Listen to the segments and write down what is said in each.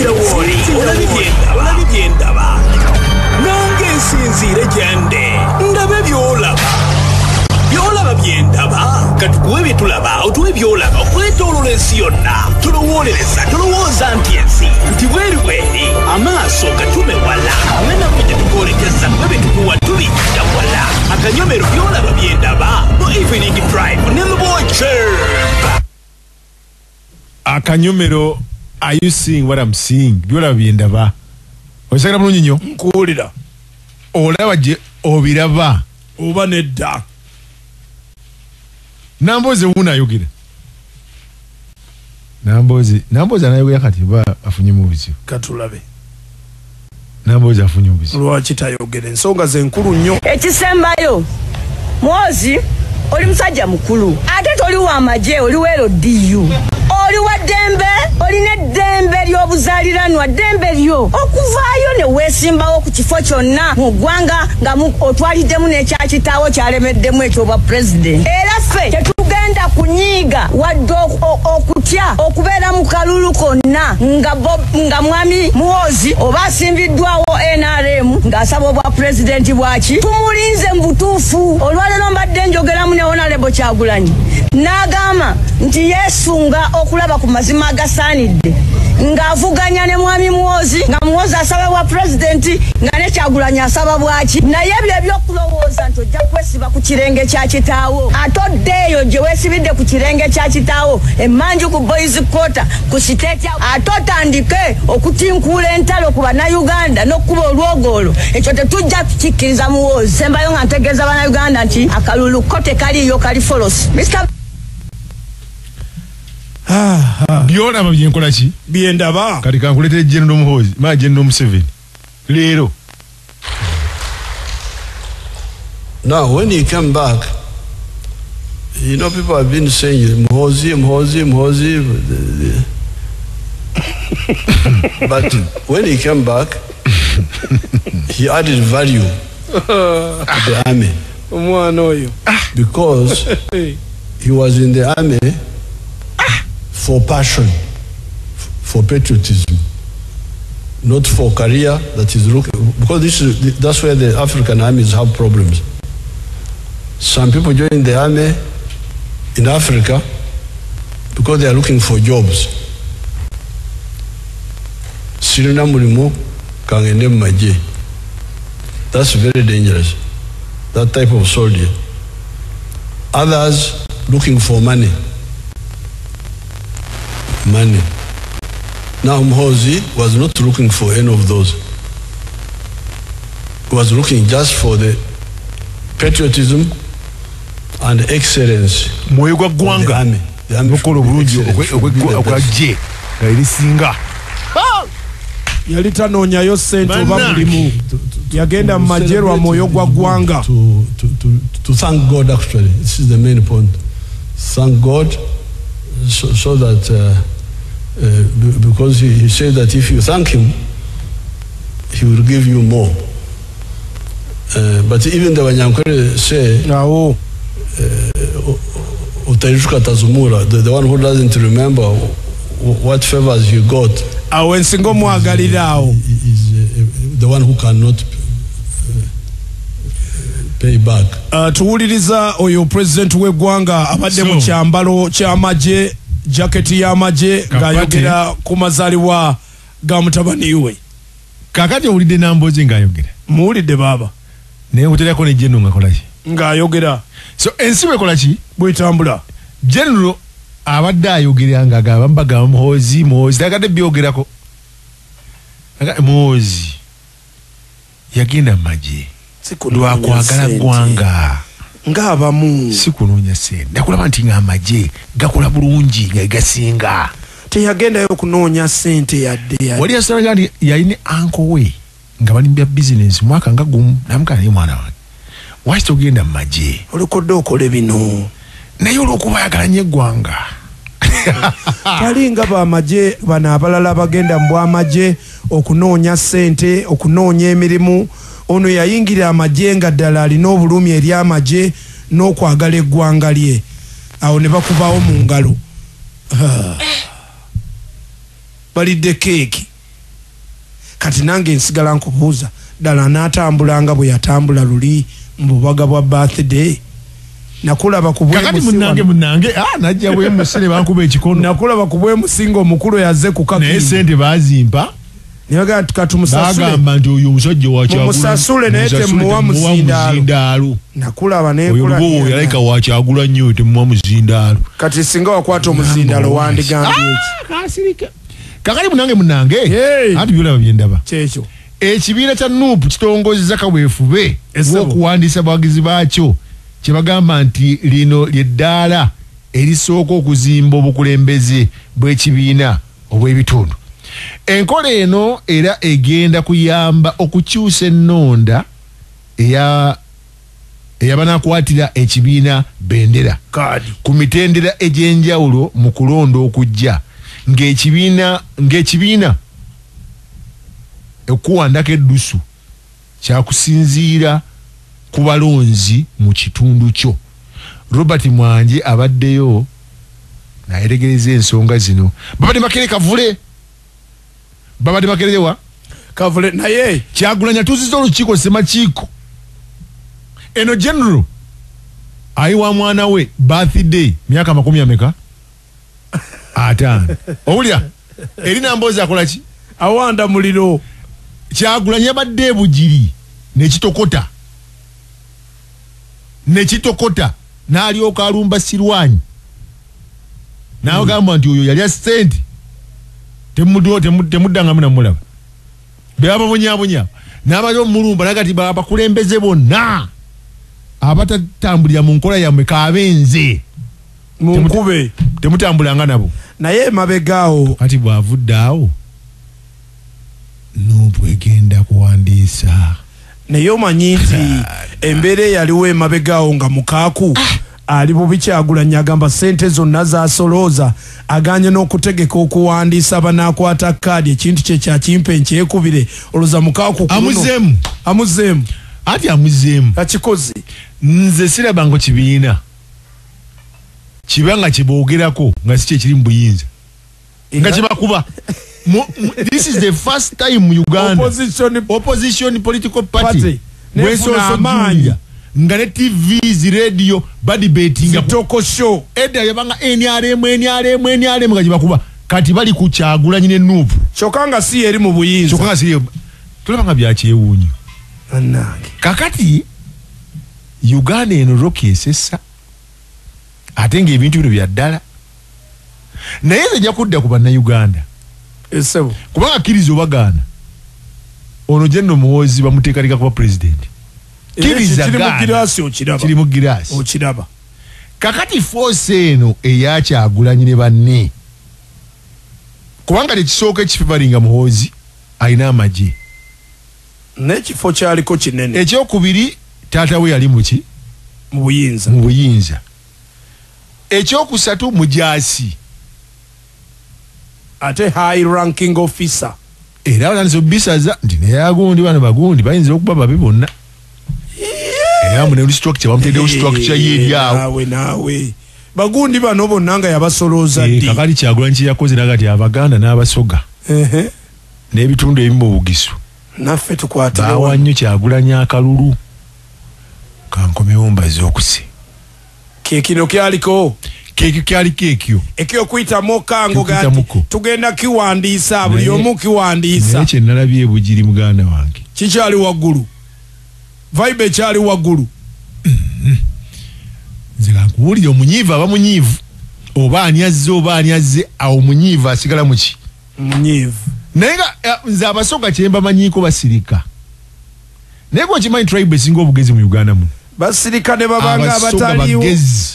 sinzira woli olabibyendaba nange nsinzire gyende ndabe byolaba byendaba katukuwe byetulaba otuwe byolaba okwetoolola ensi yonna tulowooza nti ensi nti bweri amaaso gatume wala ngenaffe tetukoolekeza kwe betukuwa tulijja wala akanyomero byolaba byendaba mu evening drive ne Luboche. Akanyomero, are you seeing what I'm seeing? Byolaba byendaba. Osagala bulungi nnyo. Nkuwulira. Olaba gye obiraba. Oba nedda. Namboze unayogera. Namboze anayogera kati ba afunye mu bizibu. Katulabe. Namboze afunye mu bizibu. Lwaki tayogera ensonga ze nkulu nnyo. Ekisembayo. Mwozi oli musajja mukulu. Ate toli wa maje oli wero DU. Oli wa dembe, oli ne dembe ly'obuzaaliranwa dembe lyo. Okuvaayo ne weesimbawo ku kifo kyonna mu ggwanga nga otwaliddemu n'ekyakitaawo kyalemeddemu ekyoba president. Era ffe tetugenda kunyiiga wadde okutya okubeera mu kalulu konna nga mwami Muhoozi oba asimbiddwawo NRM ng'asaba obwa president bwaki. Tumulinze mu butuufu. Olwaleero mbadde njogeramu ne Honorable Kyagulanyi n'agamba nti yeesunga okulaba ku mazima agasaanidde ng'avuganya ne mwami Muhoozi nga Muhoozi asaba bwa president nga ne Kyagulanyi asaba bwaki. Naye ebyo ebyokulowooza nti ojja kwesiba ku kirenge kya kitaawo atoddeeyo gye weesibidde ku kirenge kya kitaawo emmanju ku boys quarter ku siteeti atotandike okutinkuula entalo ku bannayuganda n'okkuba olwogolo ekyo tetujja kukikkiriza Muhoozi. Sembayo nga ntegeeza bannayuganda nti akalulu ko tekaliyo kali folosi. Byolaba byenkola ki? Byendaba. Kati kankuletere General Muhoozi, General Museveni. Leero. Now, when he came back, you know, people have been saying Muhoozi. But when he came back, he added value to the army. Because he was in the army for passion, for patriotism, not for career that is looking, because that's where the African armies have problems. Some people join the army in Africa because they are looking for jobs. Sirina mulimu kangende maje. That's very dangerous. That type of soldier. Others looking for money. Now Muhoozi was not looking for any of those. He was looking just for the patriotism and excellence. Mwoyo gwa ggwanga. Nokola obulungi ogwajje nga erisinga. Yali tanoonyayo ssente oba mulimu. Yagenda mu majerwa mwoyo gwa ggwanga. To thank God, actually. This is the main point. Thank God so that because he said that if you thank him, he will give you more. But even the Wanyankore say, the one who doesn't remember what favors he got is the one who cannot pay back. Tuwuliriza oyo president w'eggwanga abadde mu kyambalo ky'amagye, jaketi y'amagye ng'ayogera ku mazaalibwa ga mutabani we. Kakati owulidde Nambooze ng'ayogera? Muwulidde baaba. Naye oteerako ne General ng'akola ki? Ng'ayogera. So ensi bw'ekola ki? Bw'etambula. General abadde ayogera ng'agamba bagamba Muhoozi tagadde byogerako. Muhoozi yagenda mu magye lwakwagala ggwanga ng'abamu si kunoonya ssente. Nakulaba nti ng'amagye gakola bulungi nga gasinga. Teyagendayo kunoonya ssente yadde. Wali yasalaga nti yalina anko we nga bali bya bizinensi mwaka nga gumu namukaa naye mwana wange waki togenda mu magye olukodde okole bino naye olw'okuba ayagala nnyo eggwanga. Tali nga b'amagye bano abalala bagenda mu bw'amagye okunoonya ssente, okunoonya emirimu. Ono yayingira amagye nga ddala alina obulumi eri amagye n'okwagala eggwanga lye. Awo ne bakubawo mu ngalo. Balidde keeki. kati nange nsigala nkubuuza ddala n'atambulanga bwe yatambula luli mu bubaga bwa birthday nakulaba ku bwe kakati munange najja bwe musere bankuba ekikono nakulaba ku bwe musinga omukulu yazze ku kakiri naye sente bazimpa nibaga tukatumusasule bagamba nti oyo omusajja wakyagula musasule naye temuwa muzindaalo nakulaba nekola oyo yalaika wakyagula nnyo temuwa muzindaalo kati singa wakwata omuzindaalo wandigambye eki kasirika kakati munange anti byolaba byendaba kyekyo ekibiina kya nuupu kitongozza kaweefube okuwandiisa bawagizi baakyo kyebagamba nti lino lyeddaala erisooka okuzimba obukulembeze bw'ekibiina obw'ebitundu. Enkola eno era egenda kuyamba okukyusa ennonda eyabanakwatira ekibiina bendera ku mitendera egy'enjawulo mu kulonda okujja ng'ekibiina okuwandako eddusu kyakusinziira ku balonzi mu kitundu kyo. Robert Mwanje abaddeyo nayetegereza ensonga zino. Babadde Makerere Kavule naye Kyagulanyi tuziza olukiiko Ssemakiiko eno general ayiwa mwana we birthday myaka 50 5 owulya erina mboozi akola ki awanda muliro. Kyagulanyi abadde ebugiri nekitokota n'alyoka alumba Sirwanyi n'agamba nti oyo yali assente temuddangamu namulaba bebababonyabonya n'abayo mulumba nagati bakulembeze bonna abatatambulira mu nkola yammwe kabenze munkube temutambulanga nabo naye mabegaawo kati bwavudde awo nuupu egenda kuwandiisa naye omanyi nti embeera eyaliwo emabegaawo nga mukaaku ali bubi Kyagulanyi agamba sente zonna zasolooza aganye n'okutegeka okuwandiisa banaakwata kaadi ekintu kye kyakimpe nkyekubire oloza mukaaku amuzeemu ati amuzeemu akikoze nze sirabango kibiina kibanga kiboogerako nga si kyekiri mu buyinza nga kibakuba this is the first time mu Uganda opposition political party amaanyi nga ne TVs radio badibetinga toko show edda yabanga NRM nga jibakuba kati bali ku Kyagulanyi ne nuupu chokanga si eri mu buyinza tulabanga byakyewuunyo kakati Uganda eno roki esessa ate nga ebintu bino bya ddala naye ejja kudda ku bannayuganda kubanga akkiriza obagaana ono General Muhoozi bamuteekateeka kuba pulezidenti kiri mu giraasi okiraba kakati force eno eya Kyagulanyi ne banne kubanga tekisooka ekifivaringa Muhoozi alina amagye n'ekifo kyaliko kinene. Ekyokubiri taata we yali muki mu buyinza. Ekyokusatu mujaasi ate high ranking officer era abatandiza bisaza nti neyagundi bano bagundi bayinza okuba babi bonna era mune structure bamuteddewo structure yeryawo naawe bagundi bano bonna nga yabasolooza ddi kakali Kyagulanyi kye yakoze nagati Abaganda n'Abasoga n'ebitundu ebimu mu Bugisu naffe tukwatire bawa nnyo Kyagulanyi akalulu kankomewo mbaze okuse kekino kyaliko ekyo kuyita mokango gati tugenda kiwandiisa buli omu kiwandiisa naye kyennalabye ebugiri muganda wange kikyali waggulu vibe ekyali waggulu nze kankuwulire omunyiivu aba munyiivu oba ani azze awo omunyiivu asigala muki munyiivu naye nga nze Abasoga kyembamanyiiko basirika naye gwe okimanyi tribe esinga obugezi mu Uganda muno basirika ne babanga abataliiwo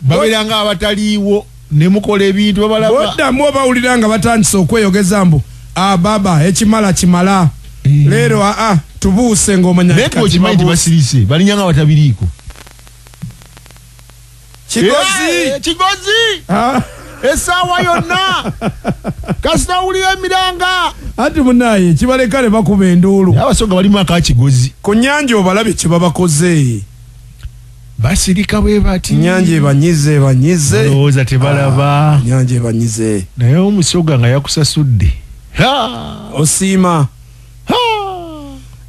babeeranga abataliiwo ne mukola ebintu babalaba boddamu obawulira nga batandise okweyogeza mbu baba ekimala kimala leero tubuuse ng'omanya naye gwe okimanyi nti basirise balinyanga batabiriiko kigozi essaawa yonna kasinawulira emiranga ati munaye kibaleka ne bakuba enduulu Abasoga balimu akakigozi ku nnyanja obalabye kye babakoze basirika bwe bati nnyanja ebanyize balowooza tebalaba nnyanja ebanyize naye Omusoga nga yakusasudde osiima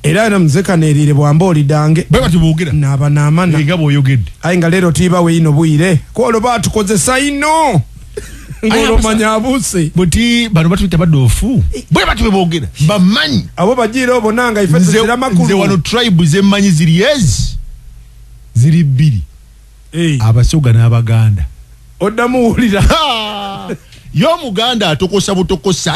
era na mzeka nerire bwamba olidange bwe batubugira naba namana ngabo oyogedde ayinga lero tiba we ino bwire kwolo batukozesa ino ngolo manyabuse buti bano batuyita badofu bwe batubogera bamanyi abo bajira obonanga ifetezera makulu nze wano tribe zemanyi ziri bbiri abasoga n'abaganda oddamu ulira yo muganda atokosa butokosa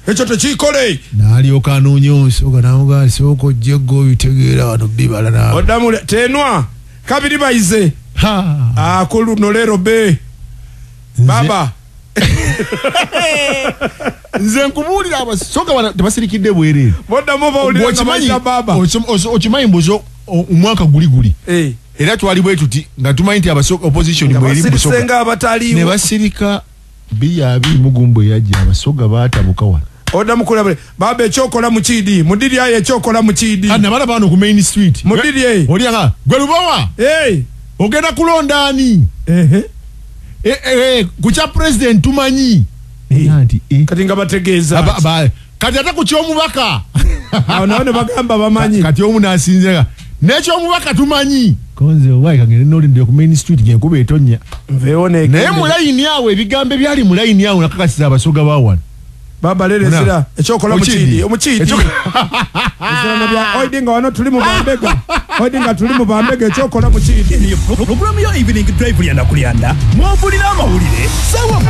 ekyo tekikole n'alyoka anoonya omusoga n'amugamba sooka ojje ggo bitegeera wano bibala nawe oddamu tenwa kabiri bayize akuluno lero be baba nze nkubuulira abasoga tebasirikidde bwereere boddamu bawulira baba okimanyi mbuzo omwaka guli era twali bwe tuti nga tumanyi nti abasoga opposition mweri busoga ne basirika 220 yajja abasoga baatabuka wano oddamu kulabule baba ekyokola mu kidi mudiri ayo ekyokola mu kidi nabala bano ku main street mudiri olianga gwe lubowa ogenda kulonda ani kucha president tumanyi kati nga bategeeza kati ate ku kyomubaka awo nawo ne bagamba bamanyi kati omu nasinzega n'ekyomubaka tumanyi konze owayi kagende nolindire ku main street ngenkuba etonnya naye mu layini awo ebigambo ebyali mu layini awo nakakasiza abasoga bawana baba lerezera ekyokola mukidi omukidi oidinga wano tuli mu bambega oidinga tuli mu bambega ekyokola mukidi programu yo evening drive lyanda kulyanda mwovulira amawulire sawa